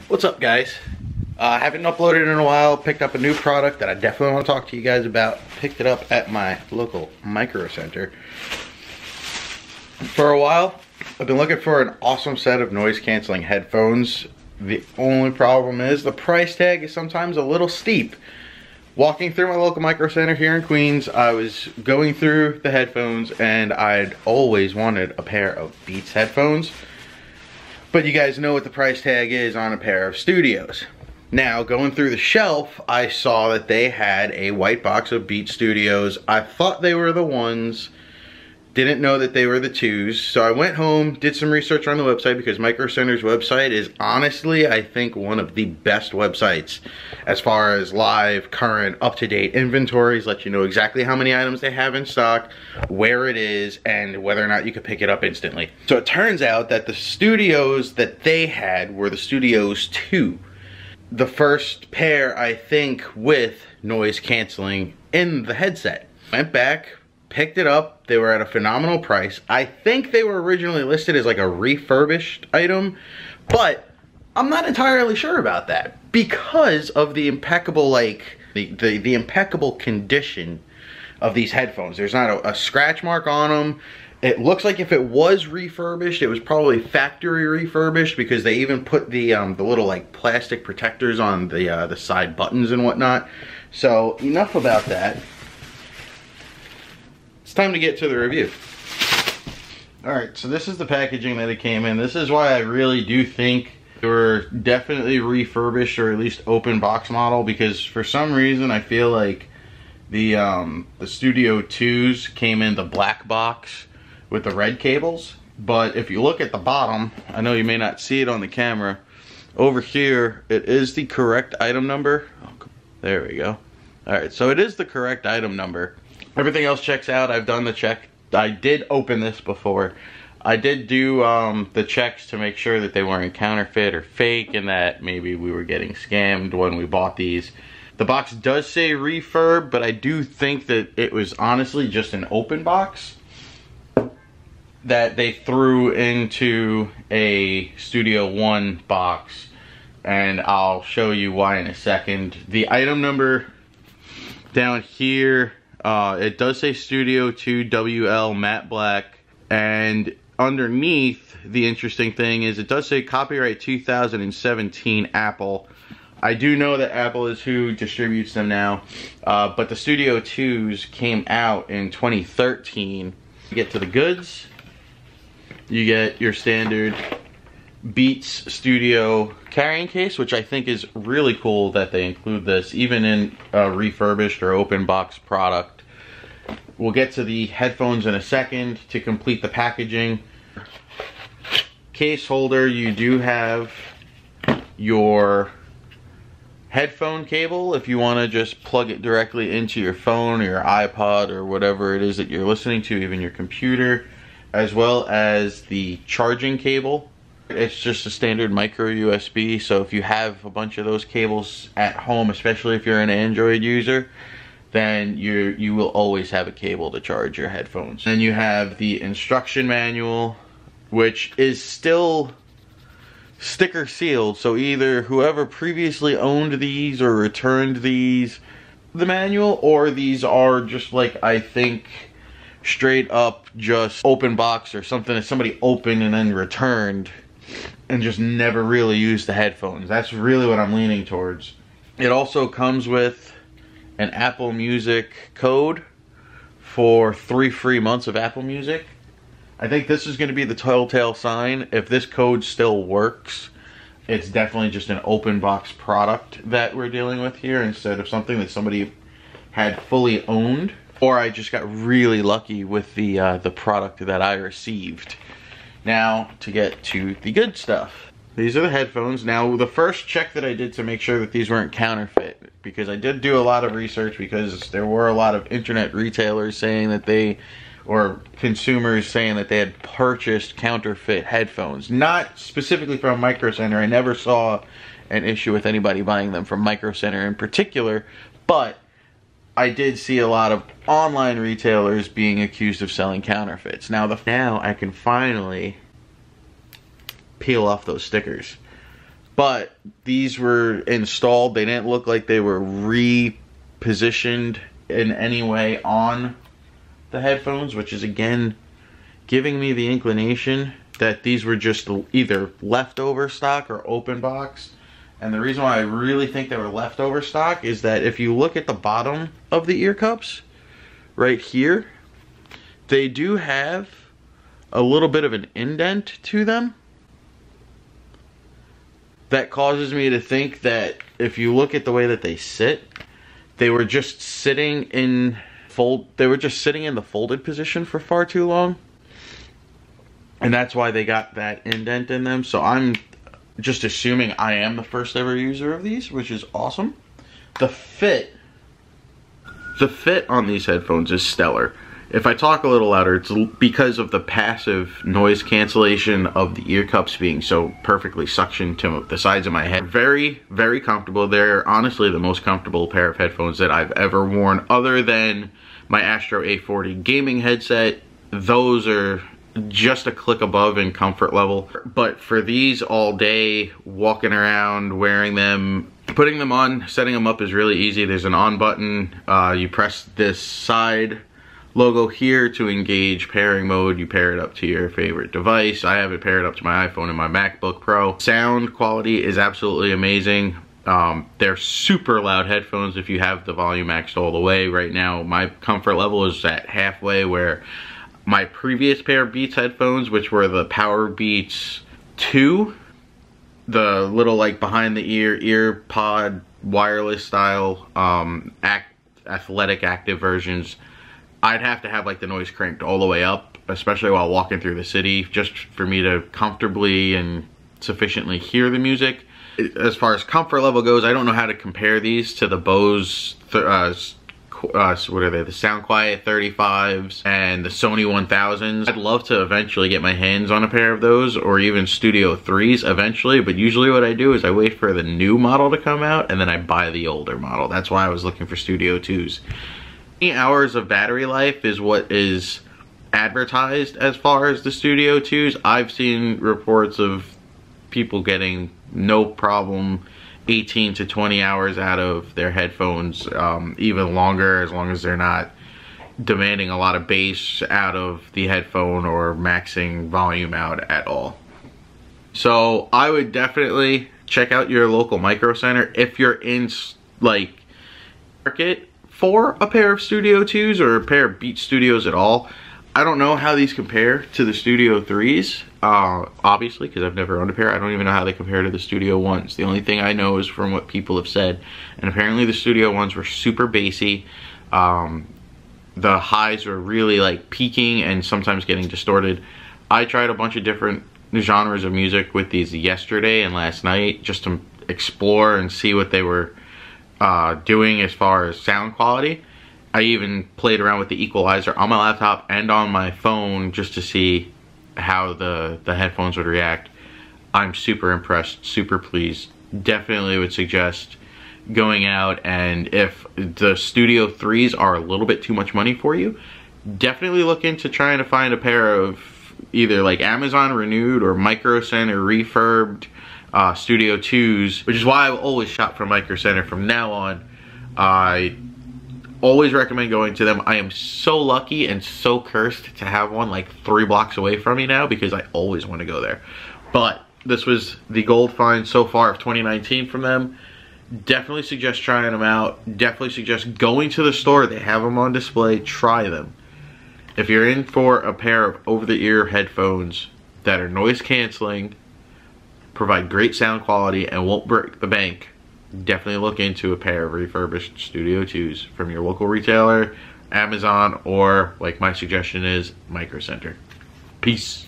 What's up, guys? I haven't uploaded in a while. Picked up a new product that I definitely want to talk to you guys about. Picked it up at my local Microcenter. For a while, I've been looking for an awesome set of noise canceling headphones. The only problem is the price tag is sometimes a little steep. Walking through my local Microcenter here in Queens, I was going through the headphones and I'd always wanted a pair of Beats headphones. But you guys know what the price tag is on a pair of Studios. Now, going through the shelf, I saw that they had a white box of Beats Studios. I thought they were the ones, didn't know that they were the twos. So I went home, did some research on the website because Microcenter's website is honestly, I think, one of the best websites as far as live, current, up-to-date inventories, let you know exactly how many items they have in stock, where it is, and whether or not you could pick it up instantly. So it turns out that the Studios that they had were the Studios 2. The first pair, I think, with noise canceling in the headset. Went back, picked it up. They were at a phenomenal price. I think they were originally listed as like a refurbished item, but I'm not entirely sure about that because of the impeccable, like, the impeccable condition of these headphones. There's not a scratch mark on them. It looks like if it was refurbished, it was probably factory refurbished because they even put the little like plastic protectors on the side buttons and whatnot. So enough about that. It's time to get to the review. Alright, so this is the packaging that it came in. This is why I really do think they were definitely refurbished or at least open box model, because for some reason I feel like the Studio 2s came in the black box with the red cables. But if you look at the bottom, I know you may not see it on the camera, over here it is the correct item number. Oh, there we go. Alright, so it is the correct item number. Everything else checks out. I've done the check. I did open this before. I did do the checks to make sure that they weren't counterfeit or fake and that maybe we were getting scammed when we bought these. The box does say refurb, but I do think that it was honestly just an open box that they threw into a Studio One box, and I'll show you why in a second. The item number down here, it does say Studio 2 WL matte black, and underneath, the interesting thing is it does say copyright 2017 Apple. I do know that Apple is who distributes them now, but the Studio 2s came out in 2013. You get to the goods, you get your standard Beats Studio carrying case, which I think is really cool that they include this, even in a refurbished or open box product. We'll get to the headphones in a second to complete the packaging. Case holder, you do have your headphone cable if you want to just plug it directly into your phone or your iPod or whatever it is that you're listening to, even your computer, as well as the charging cable. It's just a standard micro USB, so if you have a bunch of those cables at home, especially if you're an Android user, then you will always have a cable to charge your headphones. Then you have the instruction manual, which is still sticker sealed, so either whoever previously owned these or returned these, the manual, or these are just like, I think, straight up just open box or something that somebody opened and then returned and just never really used the headphones. That's really what I'm leaning towards. It also comes with an Apple Music code for 3 free months of Apple Music. I think this is going to be the telltale sign. If this code still works, it's definitely just an open box product that we're dealing with here instead of something that somebody had fully owned. Or I just got really lucky with the product that I received. Now, to get to the good stuff. These are the headphones. Now, the first check that I did to make sure that these weren't counterfeit, because I did do a lot of research because there were a lot of internet retailers saying that they, or consumers saying that they had purchased counterfeit headphones. Not specifically from Microcenter. I never saw an issue with anybody buying them from Microcenter in particular, but I did see a lot of online retailers being accused of selling counterfeits. Now I can finally peel off those stickers. but these were installed. They didn't look like they were repositioned in any way on the headphones, which is again giving me the inclination that these were just either leftover stock or open box. And the reason why I really think they were leftover stock is that if you look at the bottom of the ear cups right here, they do have a little bit of an indent to them that causes me to think that if you look at the way that they sit, they were just sitting in the folded position for far too long. And that's why they got that indent in them. So I'm just assuming I am the first ever user of these, which is awesome. The fit on these headphones is stellar. If I talk a little louder, it's because of the passive noise cancellation of the ear cups being so perfectly suctioned to the sides of my head. Very, very comfortable. They're honestly the most comfortable pair of headphones that I've ever worn, other than my Astro A40 gaming headset. Those are just a click above in comfort level. But for these all day, walking around, wearing them, putting them on, setting them up is really easy. There's an on button. You press this side logo here to engage pairing mode. You pair it up to your favorite device. I have it paired up to my iPhone and my MacBook Pro. Sound quality is absolutely amazing. They're super loud headphones if you have the volume maxed all the way. Right now my comfort level is at halfway, where my previous pair of Beats headphones, which were the Power Beats 2, the little like behind the ear pod wireless style athletic active versions, I'd have to have like the noise cranked all the way up, especially while walking through the city, just for me to comfortably and sufficiently hear the music. As far as comfort level goes, I don't know how to compare these to the Bose what are they, the Sound Quiet 35s and the Sony 1000s. I'd love to eventually get my hands on a pair of those, or even Studio 3s eventually, but usually what I do is I wait for the new model to come out and then I buy the older model. That's why I was looking for Studio 2s. 8 hours of battery life is what is advertised as far as the Studio 2s. I've seen reports of people getting no problem 18 to 20 hours out of their headphones, even longer, as long as they're not demanding a lot of bass out of the headphone or maxing volume out at all. So I would definitely check out your local Microcenter if you're in like market for a pair of Studio 2s or a pair of Beats Studios at all. I don't know how these compare to the Studio 3s, obviously, because I've never owned a pair. I don't even know how they compare to the Studio 1s. The only thing I know is from what people have said, and apparently the Studio 1s were super bassy. The highs were really like peaking and sometimes getting distorted. I tried a bunch of different genres of music with these yesterday and last night just to explore and see what they were doing as far as sound quality. I even played around with the equalizer on my laptop and on my phone just to see how the headphones would react. I'm super impressed, super pleased. Definitely would suggest going out, and if the Studio 3s are a little bit too much money for you, definitely look into trying to find a pair of either like Amazon Renewed or Microcenter Refurbed Studio 2s, which is why I've always shop from Microcenter from now on. I always recommend going to them. I am so lucky and so cursed to have one like 3 blocks away from me now, because I always want to go there. But this was the gold find so far of 2019 from them. Definitely suggest trying them out. Definitely suggest going to the store. They have them on display. Try them. If you're in for a pair of over-the-ear headphones that are noise canceling, provide great sound quality, and won't break the bank, definitely look into a pair of refurbished Studio 2s from your local retailer, Amazon, or like my suggestion is, Microcenter. Peace.